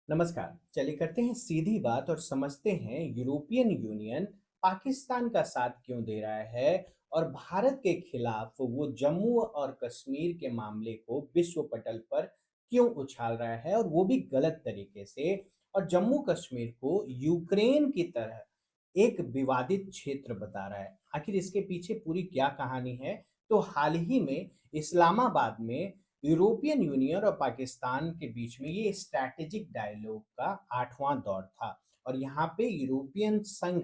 नमस्कार। चलिए करते हैं सीधी बात और समझते हैं यूरोपियन यूनियन पाकिस्तान का साथ क्यों दे रहा है और भारत के खिलाफ वो जम्मू और कश्मीर के मामले को विश्व पटल पर क्यों उछाल रहा है और वो भी गलत तरीके से। और जम्मू कश्मीर को यूक्रेन की तरह एक विवादित क्षेत्र बता रहा है। आखिर इसके पीछे पूरी क्या कहानी है? तो हाल ही में इस्लामाबाद में यूरोपियन यूनियन और पाकिस्तान के बीच में ये स्ट्रैटेजिक डायलॉग का 8वां दौर था। और यहाँ पे यूरोपीय संघ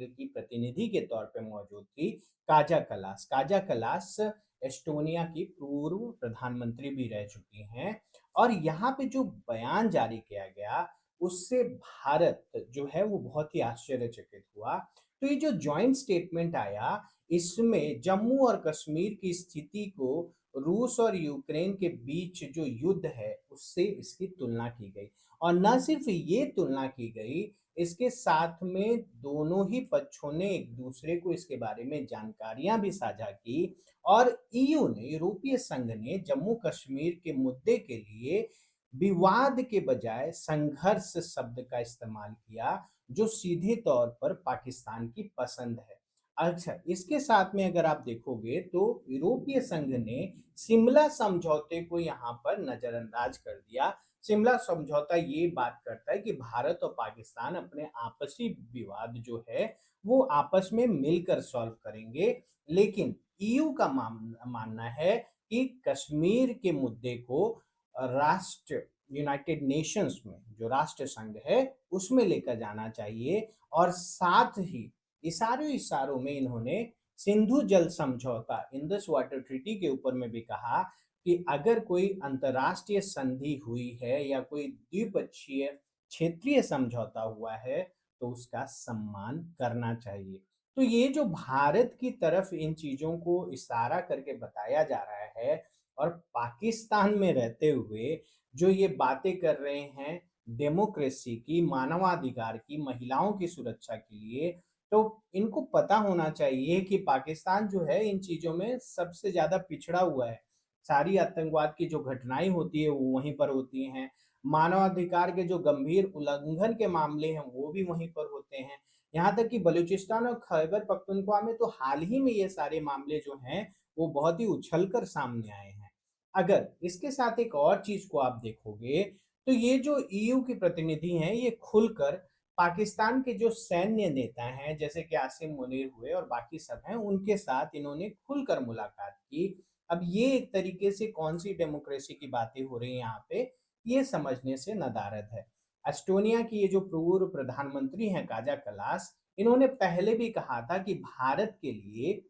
की प्रतिनिधि के तौर पे मौजूद थी काजा कलास एस्टोनिया की पूर्व प्रधानमंत्री भी रह चुकी हैं। और यहाँ पे जो बयान जारी किया गया उससे भारत जो है वो बहुत ही आश्चर्यचकित हुआ। तो ये जो जॉइंट स्टेटमेंट आया, इसमें जम्मू और कश्मीर की स्थिति को रूस और यूक्रेन के बीच जो युद्ध है उससे इसकी तुलना की गई। और न सिर्फ ये तुलना की गई, इसके साथ में दोनों ही पक्षों ने एक दूसरे को इसके बारे में जानकारियां भी साझा की। और ईयू ने यूरोपीय संघ ने जम्मू कश्मीर के मुद्दे के लिए विवाद के बजाय संघर्ष शब्द का इस्तेमाल किया, जो सीधे तौर पर पाकिस्तान की पसंद है। अच्छा, इसके साथ में अगर आप देखोगे तो यूरोपीय संघ ने शिमला समझौते को यहाँ पर नजरअंदाज कर दिया। शिमला समझौता ये बात करता है कि भारत और पाकिस्तान अपने आपसी विवाद जो है वो आपस में मिलकर सॉल्व करेंगे। लेकिन ईयू का मानना है कि कश्मीर के मुद्दे को राष्ट्र यूनाइटेड नेशंस में जो राष्ट्र संघ है उसमें लेकर जाना चाहिए। और साथ ही इशारों इशारों में इन्होंने सिंधु जल समझौता इंडस वाटर ट्रीटी के ऊपर में भी कहा कि अगर कोई अंतर्राष्ट्रीय संधि हुई है या कोई द्विपक्षीय क्षेत्रीय समझौता हुआ है तो उसका सम्मान करना चाहिए। तो ये जो भारत की तरफ इन चीजों को इशारा करके बताया जा रहा है और पाकिस्तान में रहते हुए जो ये बातें कर रहे हैं डेमोक्रेसी की, मानवाधिकार की, महिलाओं की सुरक्षा के लिए, तो इनको पता होना चाहिए कि पाकिस्तान जो है इन चीज़ों में सबसे ज़्यादा पिछड़ा हुआ है। सारी आतंकवाद की जो घटनाएँ होती है वो वहीं पर होती हैं। मानवाधिकार के जो गंभीर उल्लंघन के मामले हैं वो भी वहीं पर होते हैं। यहाँ तक कि बलूचिस्तान और खैबर पख्तूनख्वा में तो हाल ही में ये सारे मामले जो हैं वो बहुत ही उछलकर सामने आए हैं। अगर इसके साथ एक और चीज़ को आप देखोगे तो ये जो ईयू के प्रतिनिधि हैं ये खुलकर पाकिस्तान के जो सैन्य नेता हैं जैसे कि आसिम मुनीर हुए और बाकी सब हैं उनके साथ इन्होंने खुलकर मुलाकात की। अब ये एक तरीके से कौन सी डेमोक्रेसी की बातें हो रही हैं यहाँ पे, ये समझने से नदारद है। एस्टोनिया की ये जो पूर्व प्रधानमंत्री हैं काजा कलास, इन्होंने पहले भी कहा था कि भारत के लिए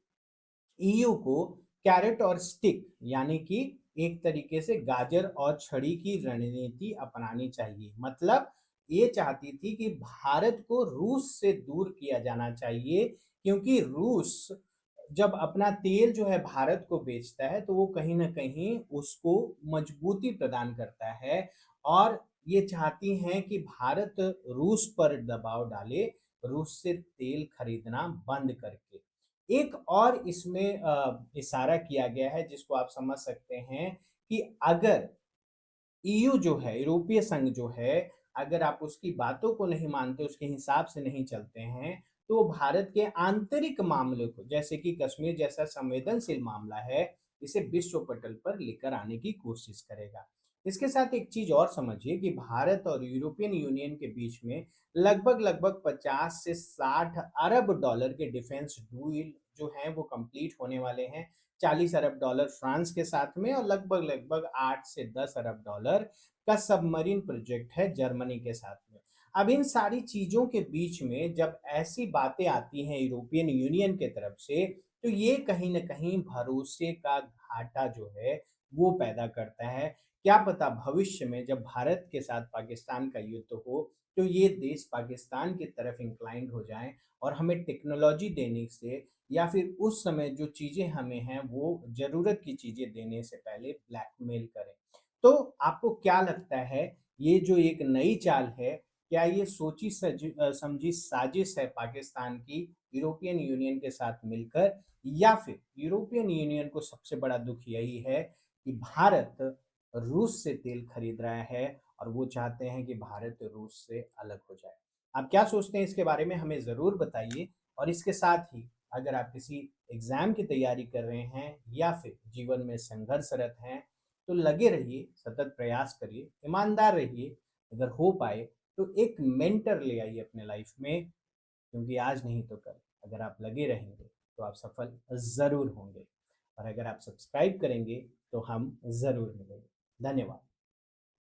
ईयू को कैरेट और स्टिक यानी कि एक तरीके से गाजर और छड़ी की रणनीति अपनानी चाहिए। मतलब ये चाहती थी कि भारत को रूस से दूर किया जाना चाहिए, क्योंकि रूस जब अपना तेल जो है भारत को बेचता है तो वो कहीं न कहीं उसको मजबूती प्रदान करता है। और ये चाहती हैं कि भारत रूस पर दबाव डाले, रूस से तेल खरीदना बंद करके। एक और इसमें इशारा किया गया है जिसको आप समझ सकते हैं कि अगर ईयू जो है, यूरोपीय संघ जो है, अगर आप उसकी बातों को नहीं मानते, उसके हिसाब से नहीं चलते हैं, तो वो भारत के आंतरिक मामलों को, जैसे कि कश्मीर जैसा संवेदनशील मामला है, इसे विश्व पटल पर लेकर आने की कोशिश करेगा। इसके साथ एक चीज़ और समझिए कि भारत और यूरोपियन यूनियन के बीच में लगभग-लगभग 50 से 60 अरब डॉलर के डिफेंस डील जो हैं, वो कंप्लीट होने वाले हैं। 40 अरब डॉलर फ्रांस के साथ में और लगभग-लगभग 8 से 10 अरब डॉलर का सबमरीन प्रोजेक्ट है जर्मनी के साथ में। अब इन सारी चीज़ों के बीच में जब ऐसी बातें आती हैं यूरोपियन यूनियन के तरफ से, तो ये कहीं न कहीं भरोसे का घाटा जो है, वो पैदा करता है। क्या पता भविष्य में जब भारत के साथ पाकिस्तान का युद्ध हो, तो ये देश पाकिस्तान की तरफ इंक्लाइंड हो जाएँ और हमें टेक्नोलॉजी देने से या फिर उस समय जो चीज़ें हमें हैं वो ज़रूरत की चीज़ें देने से पहले ब्लैकमेल करें। तो आपको क्या लगता है, ये जो एक नई चाल है, क्या ये समझी साजिश है पाकिस्तान की यूरोपियन यूनियन के साथ मिलकर, या फिर यूरोपियन यूनियन को सबसे बड़ा दुःख यही है कि भारत रूस से तेल खरीद रहा है और वो चाहते हैं कि भारत रूस से अलग हो जाए। आप क्या सोचते हैं इसके बारे में हमें ज़रूर बताइए। और इसके साथ ही अगर आप किसी एग्ज़ाम की तैयारी कर रहे हैं या फिर जीवन में संघर्षरत हैं, तो लगे रहिए, सतत प्रयास करिए, ईमानदार रहिए। अगर हो पाए तो एक मेंटर ले आइए अपने लाइफ में, क्योंकि आज नहीं तो कल अगर आप लगे रहेंगे तो आप सफल ज़रूर होंगे। और अगर आप सब्सक्राइब करेंगे तो हम ज़रूर मिलेंगे। धन्यवाद।